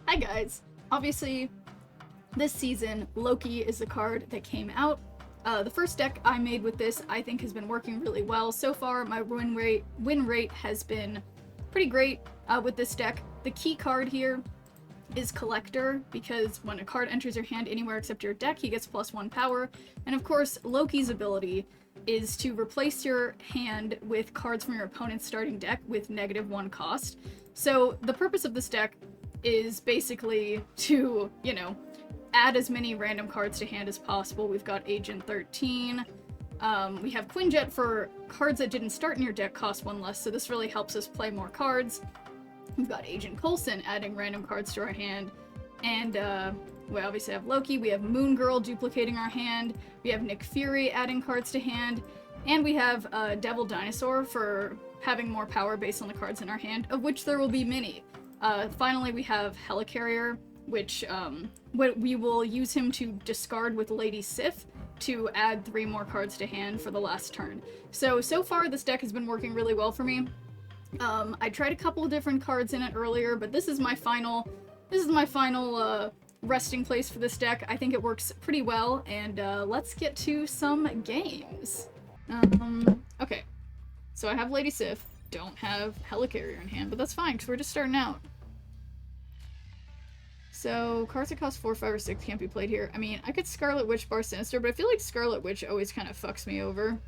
Hi guys! Obviously, this season, Loki is the card that came out. The first deck I made with this, I think, has been working really well. So far, my win rate has been pretty great with this deck. The key card here is Collector, because when a card enters your hand anywhere except your deck, he gets +1 power. And of course, Loki's ability is to replace your hand with cards from your opponent's starting deck with -1 cost. So the purpose of this deck is basically to, you know, add as many random cards to hand as possible. We've got Agent 13. We have Quinjet for cards that didn't start in your deck cost 1 less, so this really helps us play more cards. We've got Agent Coulson adding random cards to our hand. And we obviously have Loki. We have Moon Girl duplicating our hand. We have Nick Fury adding cards to hand. And we have Devil Dinosaur for having more power based on the cards in our hand, of which there will be many. Finally, we have Helicarrier, which we will use him to discard with Lady Sif to add 3 more cards to hand for the last turn. So far this deck has been working really well for me. I tried a couple of different cards in it earlier, but this is my final resting place for this deck. I think it works pretty well, and let's get to some games. Okay. So I have Lady Sif, don't have Helicarrier in hand, but that's fine, because we're just starting out. So, cards that cost 4, 5, or 6 can't be played here. I mean, I could Scarlet Witch Bar Sinister, but I feel like Scarlet Witch always kind of fucks me over.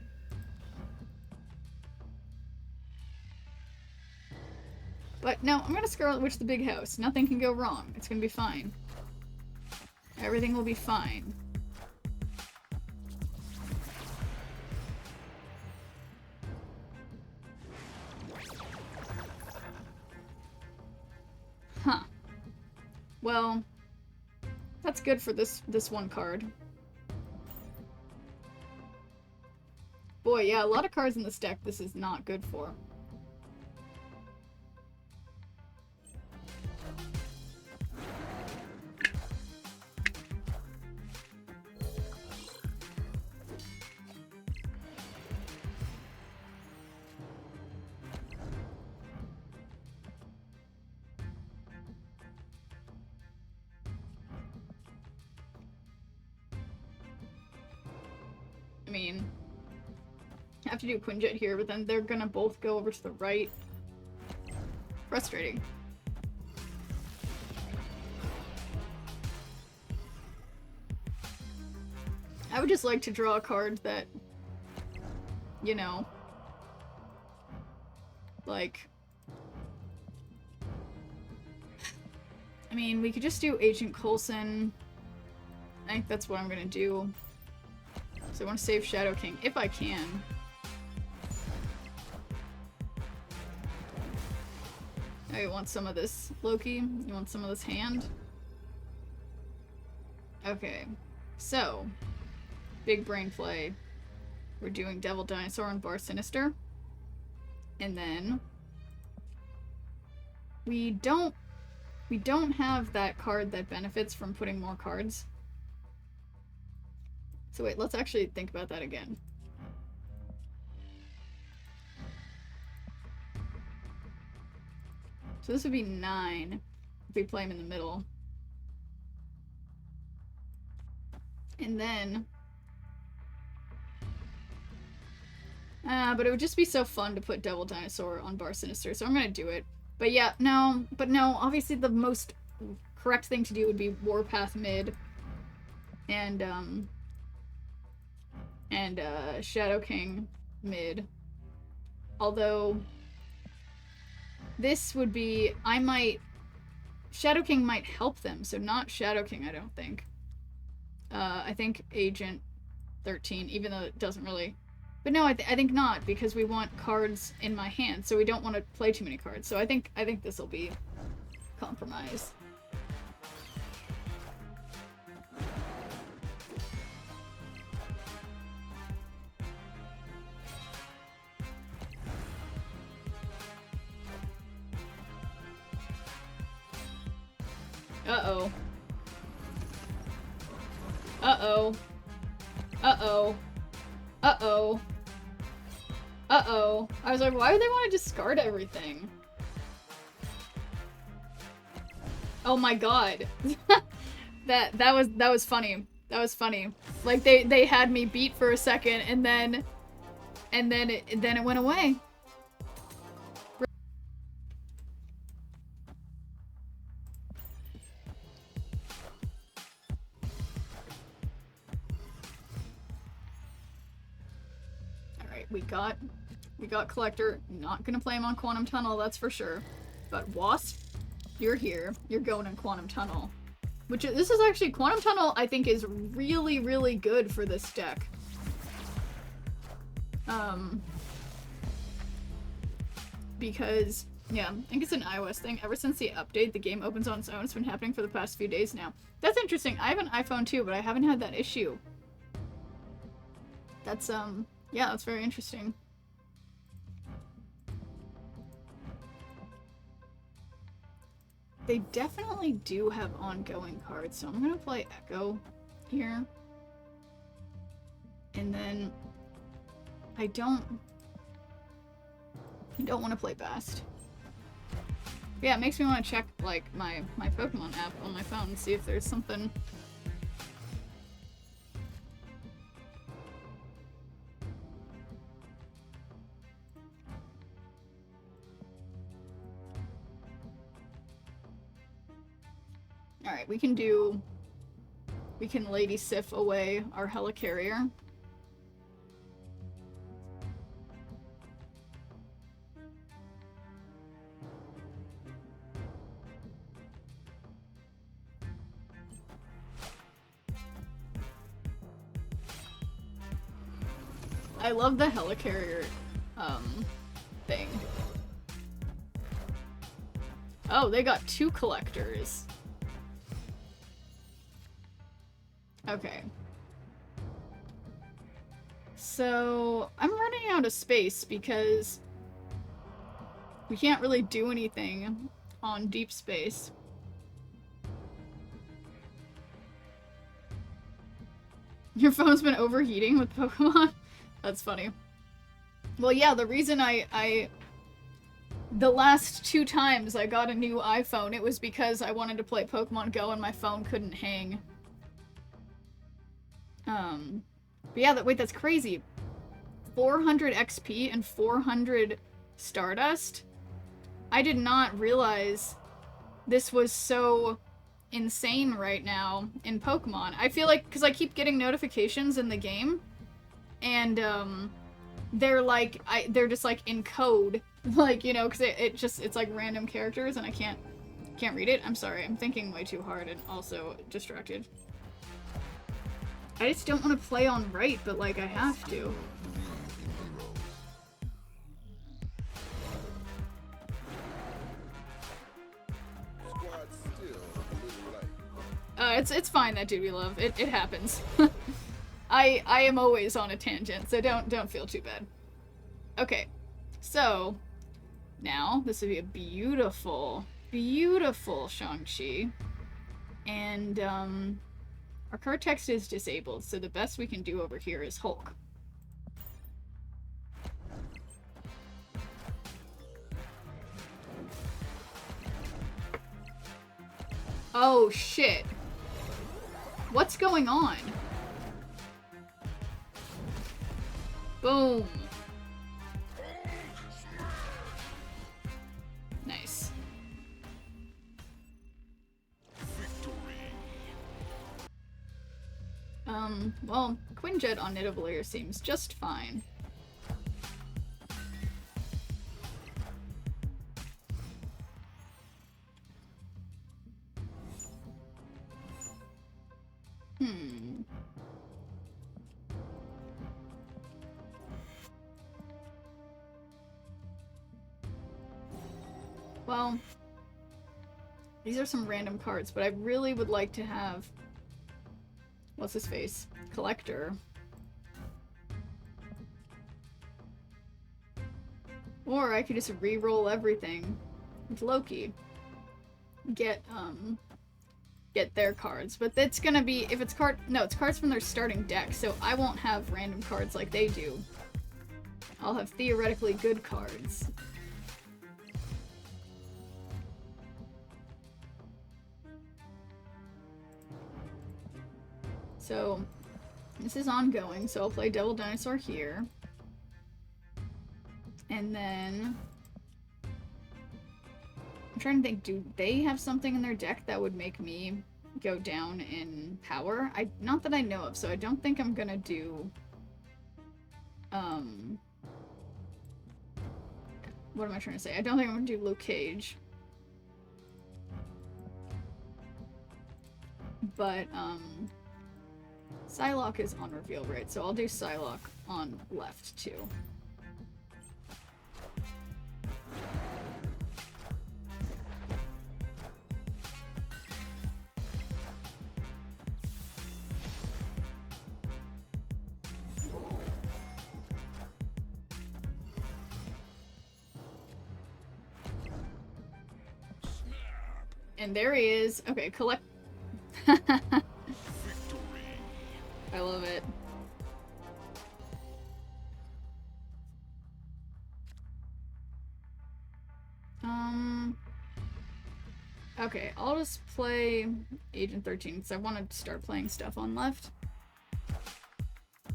But no, I'm gonna Scarlet Witch the big house. Nothing can go wrong. It's gonna be fine. Everything will be fine. Huh. Well, that's good for this one card. Boy, yeah, a lot of cards in this deck this is not good for. I mean, I have to do Quinjet here, but then they're gonna both go over to the right. Frustrating. I would just like to draw a card that, you know, like, I mean, we could just do Agent Coulson. I think that's what I'm gonna do. So I want to save Shadow King, if I can. Oh, you want some of this, Loki? You want some of this hand? Okay. So, big brain play. We're doing Devil Dinosaur and Bar Sinister. And then we don't have that card that benefits from putting more cards. So wait, let's actually think about that again. So this would be 9 if we play him in the middle. And then... but it would just be so fun to put Devil Dinosaur on Bar Sinister, so I'm gonna do it. But yeah, no, obviously the most correct thing to do would be Warpath mid. And Shadow King mid. Although, this would be, Shadow King might help them, so not Shadow King, I don't think. I think Agent 13, even though it doesn't really... But no, I think not, because we want cards in my hand, so we don't want to play too many cards. So I think this will be compromise. Uh-oh. Uh-oh. Uh-oh. Uh-oh. Uh-oh. I was like, why would they want to discard everything? Oh my god. that was funny. That was funny. Like they had me beat for a second and then it went away. Alright, we got Collector. Not gonna play him on Quantum Tunnel, that's for sure. But Wasp, you're here. You're going in Quantum Tunnel. This is actually, Quantum Tunnel, I think, is really, really good for this deck. Because, yeah, I think it's an iOS thing. Ever since the update, the game opens on its own. It's been happening for the past few days now. That's interesting. I have an iPhone too, but I haven't had that issue. That's, yeah, that's very interesting. They definitely do have ongoing cards, so I'm gonna play Echo here. And then I don't want to play Bast. Yeah, it makes me want to check like my Pokemon app on my phone and see if there's something. Alright, we can Lady Sif away our Helicarrier. I love the Helicarrier, thing. Oh, they got 2 collectors. Okay. So, I'm running out of space because we can't really do anything on deep space. Your phone's been overheating with Pokemon? That's funny. Well, yeah, the reason the last 2 times I got a new iPhone, it was because I wanted to play Pokemon Go and my phone couldn't hang. But yeah, wait, that's crazy. 400 XP and 400 Stardust? I did not realize this was so insane right now in Pokemon. I feel like, because I keep getting notifications in the game, and, they're like, they're just like in code, like, you know, because it's like random characters and I can't read it. I'm sorry, I'm thinking way too hard and also distracted. I just don't want to play on right, but like I have to. It's fine, that dude we love. It happens. I am always on a tangent, so don't feel too bad. Okay, so now this would be a beautiful, beautiful Shang-Chi, and our card text is disabled, so the best we can do over here is Hulk. Oh shit. What's going on? Boom. Nice. Well, Quinjet on Nidavellir seems just fine. Well, these are some random cards, but I really would like to have... What's his face? Collector. Or I could just re-roll everything with Loki. Get their cards. But it's gonna be... If it's it's cards from their starting deck, so I won't have random cards like they do. I'll have theoretically good cards. So this is ongoing, so I'll play Devil Dinosaur here. And then I'm trying to think, do they have something in their deck that would make me go down in power? Not that I know of, so I don't think I'm gonna do what am I trying to say? I don't think I'm gonna do Luke Cage. But Psylocke is on reveal, right? So I'll do Psylocke on left too. And there he is. Okay, collect. I love it. Okay, I'll just play Agent 13 because I want to start playing stuff on left.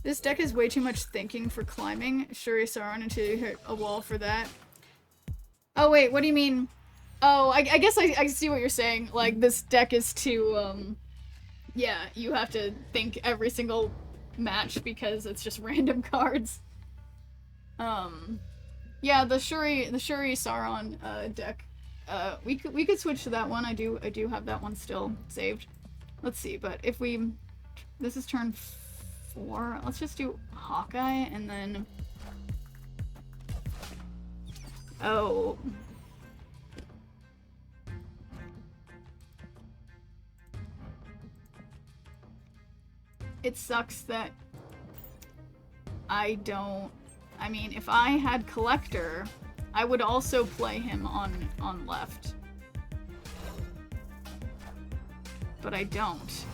This deck is way too much thinking for climbing. Shuri Sauron until you hit a wall for that. Oh wait, what do you mean? Oh, I guess I see what you're saying. Like, this deck is too, yeah, you have to think every single match because it's just random cards. Yeah, the Shuri Sauron deck. We could switch to that one. I do have that one still saved. Let's see, but if we, this is turn 4. Let's just do Hawkeye and then, oh. It sucks that I don't... I mean, if I had Collector, I would also play him on left. But I don't.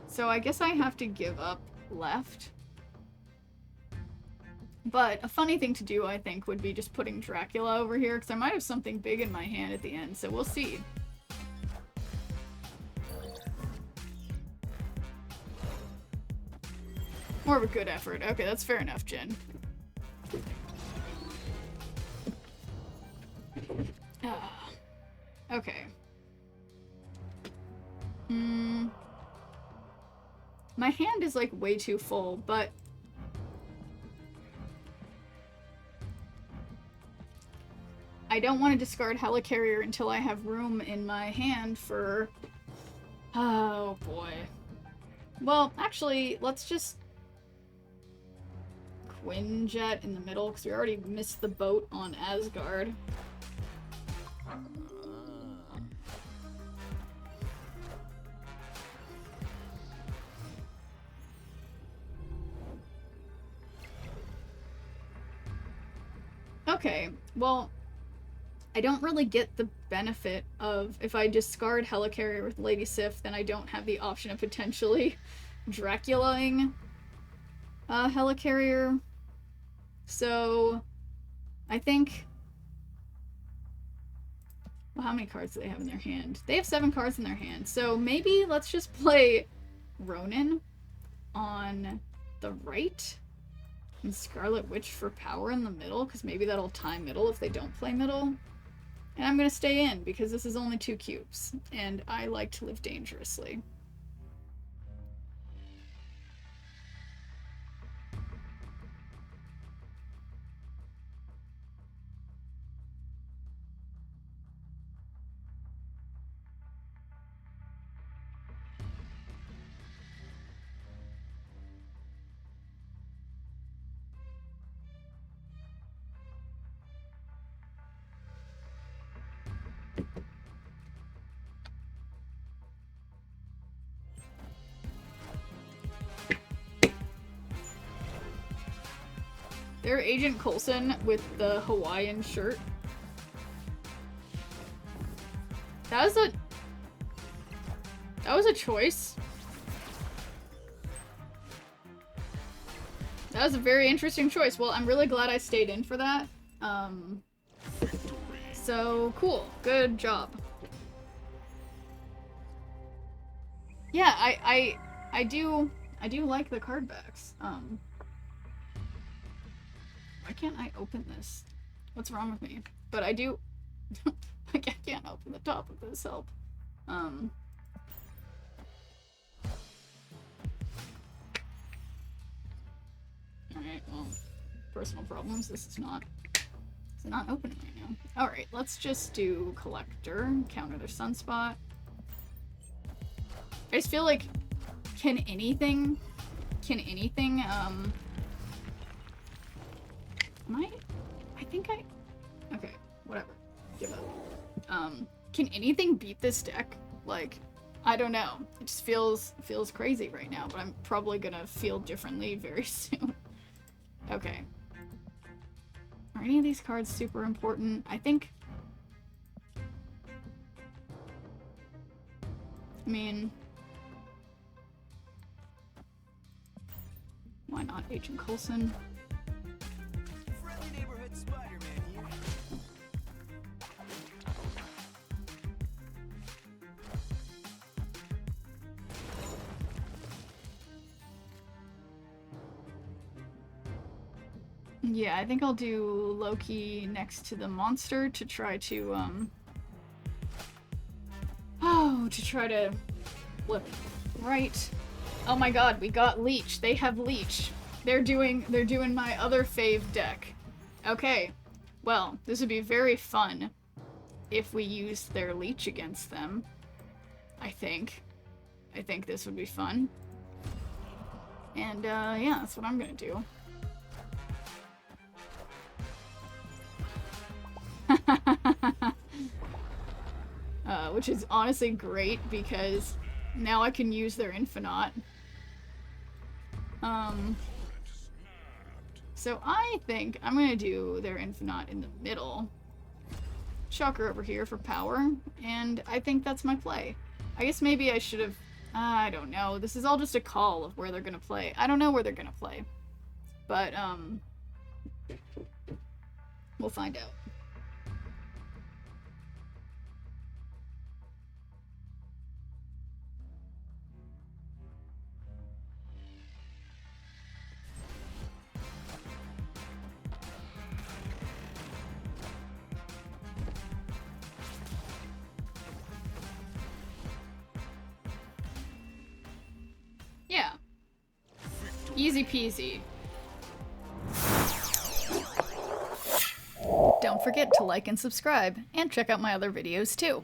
So I guess I have to give up left. But a funny thing to do, I think, would be just putting Dracula over here, because I might have something big in my hand at the end, so we'll see. More of a good effort. Okay, that's fair enough, Jen. Okay. My hand is, like, way too full, but... I don't want to discard Helicarrier until I have room in my hand for... Oh, boy. Well, actually, let's just... Quinjet in the middle, because we already missed the boat on Asgard. Okay, well... I don't really get the benefit of, if I discard Helicarrier with Lady Sif, then I don't have the option of potentially Draculaing Helicarrier. So, I think... Well, how many cards do they have in their hand? They have 7 cards in their hand, so maybe let's just play Ronin on the right, and Scarlet Witch for power in the middle, because maybe that'll tie middle if they don't play middle. And I'm gonna stay in, because this is only 2 cubes, and I like to live dangerously. They're Agent Coulson with the Hawaiian shirt. That was a choice. That was a very interesting choice. Well, I'm really glad I stayed in for that. So cool. Good job. Yeah, I do like the card backs. Why can't I open this? What's wrong with me? But I do. I can't open the top of this. Help. Alright, well, personal problems. This is not opening right now. Alright, let's just do Collector, counter their Sunspot. I just feel like, can anything, okay, whatever, give up. Can anything beat this deck? Like, I don't know. It just feels crazy right now, but I'm probably gonna feel differently very soon. Okay. Are any of these cards super important? I mean, why not Agent Coulson? Friendly neighborhood Spider-Man here. Yeah, I think I'll do Loki next to the monster to try to, to try to flip right. Oh my god, we got Leech. They have Leech. They're doing my other fave deck. Okay. Well, this would be very fun if we used their Leech against them. I think this would be fun. And, yeah, that's what I'm gonna do. Which is honestly great because now I can use their Infinite. So I think I'm gonna do their Infinite in the middle. Shocker over here for power, and I think that's my play. I guess maybe I should have... I don't know. This is all just a call of where they're gonna play. I don't know where they're gonna play. But, we'll find out. Yeah. Easy peasy. Don't forget to like and subscribe, and check out my other videos too.